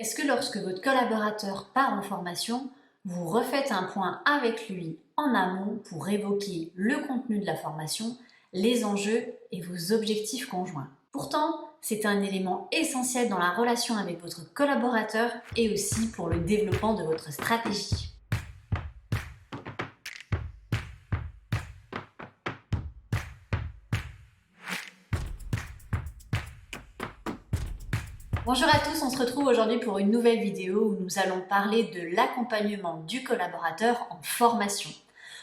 Est-ce que lorsque votre collaborateur part en formation, vous refaites un point avec lui en amont pour évoquer le contenu de la formation, les enjeux et vos objectifs conjoints? Pourtant, c'est un élément essentiel dans la relation avec votre collaborateur et aussi pour le développement de votre stratégie. Bonjour à tous, on se retrouve aujourd'hui pour une nouvelle vidéo où nous allons parler de l'accompagnement du collaborateur en formation.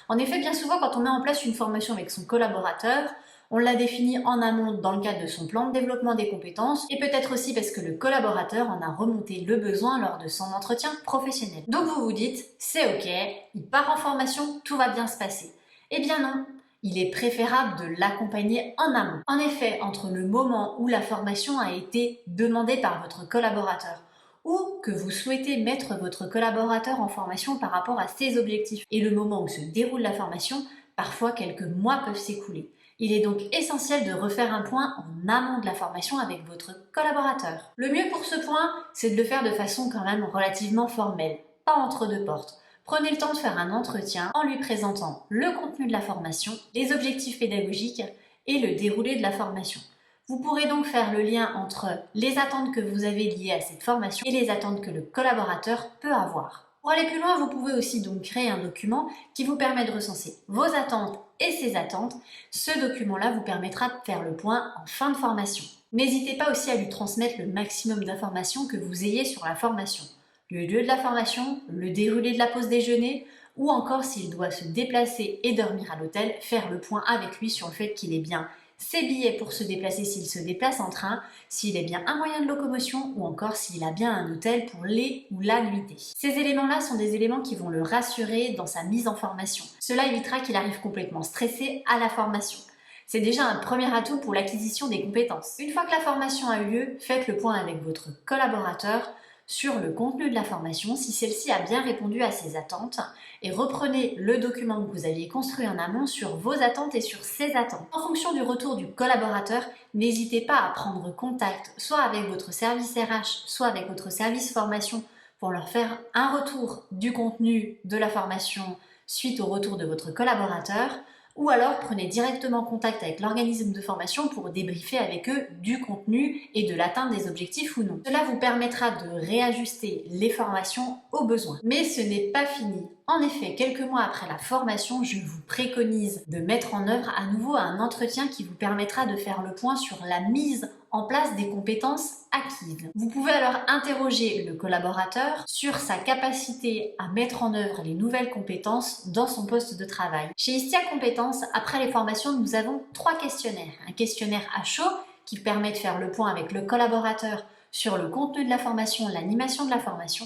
En effet, bien souvent, quand on met en place une formation avec son collaborateur, on la définit en amont dans le cadre de son plan de développement des compétences et peut-être aussi parce que le collaborateur en a remonté le besoin lors de son entretien professionnel. Donc vous vous dites, c'est ok, il part en formation, tout va bien se passer. Eh bien non, il est préférable de l'accompagner en amont. En effet, entre le moment où la formation a été demandée par votre collaborateur ou que vous souhaitez mettre votre collaborateur en formation par rapport à ses objectifs et le moment où se déroule la formation, parfois quelques mois peuvent s'écouler. Il est donc essentiel de refaire un point en amont de la formation avec votre collaborateur. Le mieux pour ce point, c'est de le faire de façon quand même relativement formelle, pas entre deux portes. Prenez le temps de faire un entretien en lui présentant le contenu de la formation, les objectifs pédagogiques et le déroulé de la formation. Vous pourrez donc faire le lien entre les attentes que vous avez liées à cette formation et les attentes que le collaborateur peut avoir. Pour aller plus loin, vous pouvez aussi donc créer un document qui vous permet de recenser vos attentes et ses attentes. Ce document-là vous permettra de faire le point en fin de formation. N'hésitez pas aussi à lui transmettre le maximum d'informations que vous ayez sur la formation. Le lieu de la formation, le déroulé de la pause déjeuner, ou encore s'il doit se déplacer et dormir à l'hôtel, faire le point avec lui sur le fait qu'il ait bien ses billets pour se déplacer s'il se déplace en train, s'il est bien un moyen de locomotion ou encore s'il a bien un hôtel pour les ou la nuitée. Ces éléments-là sont des éléments qui vont le rassurer dans sa mise en formation. Cela évitera qu'il arrive complètement stressé à la formation. C'est déjà un premier atout pour l'acquisition des compétences. Une fois que la formation a eu lieu, faites le point avec votre collaborateur sur le contenu de la formation, si celle-ci a bien répondu à ses attentes, et reprenez le document que vous aviez construit en amont sur vos attentes et sur ses attentes. En fonction du retour du collaborateur, n'hésitez pas à prendre contact soit avec votre service RH, soit avec votre service formation pour leur faire un retour du contenu de la formation suite au retour de votre collaborateur, ou alors prenez directement contact avec l'organisme de formation pour débriefer avec eux du contenu et de l'atteinte des objectifs ou non. Cela vous permettra de réajuster les formations aux besoins. Mais ce n'est pas fini. En effet, quelques mois après la formation, je vous préconise de mettre en œuvre à nouveau un entretien qui vous permettra de faire le point sur la mise en place des compétences acquises. Vous pouvez alors interroger le collaborateur sur sa capacité à mettre en œuvre les nouvelles compétences dans son poste de travail. Chez Istia Compétences, après les formations, nous avons 3 questionnaires. Un questionnaire à chaud qui permet de faire le point avec le collaborateur sur le contenu de la formation, l'animation de la formation.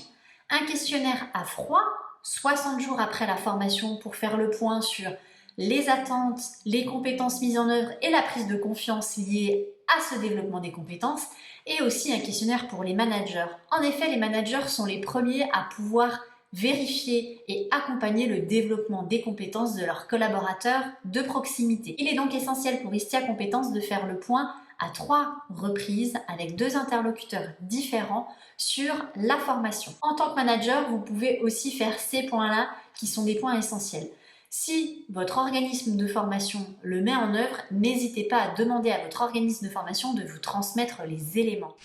Un questionnaire à froid, 60 jours après la formation pour faire le point sur les attentes, les compétences mises en œuvre et la prise de confiance liée à ce développement des compétences, et aussi un questionnaire pour les managers. En effet, les managers sont les premiers à pouvoir vérifier et accompagner le développement des compétences de leurs collaborateurs de proximité. Il est donc essentiel pour Istia Compétences de faire le point à 3 reprises avec 2 interlocuteurs différents sur la formation. En tant que manager, vous pouvez aussi faire ces points-là qui sont des points essentiels. Si votre organisme de formation le met en œuvre, n'hésitez pas à demander à votre organisme de formation de vous transmettre les éléments.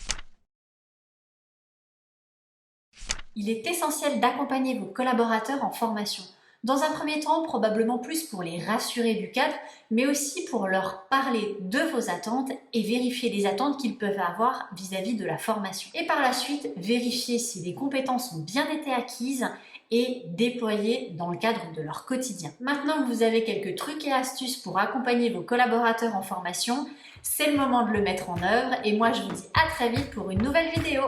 Il est essentiel d'accompagner vos collaborateurs en formation. Dans un premier temps, probablement plus pour les rassurer du cadre, mais aussi pour leur parler de vos attentes et vérifier les attentes qu'ils peuvent avoir vis-à-vis de la formation. Et par la suite, vérifier si les compétences ont bien été acquises et déployées dans le cadre de leur quotidien. Maintenant que vous avez quelques trucs et astuces pour accompagner vos collaborateurs en formation, c'est le moment de le mettre en œuvre et moi je vous dis à très vite pour une nouvelle vidéo.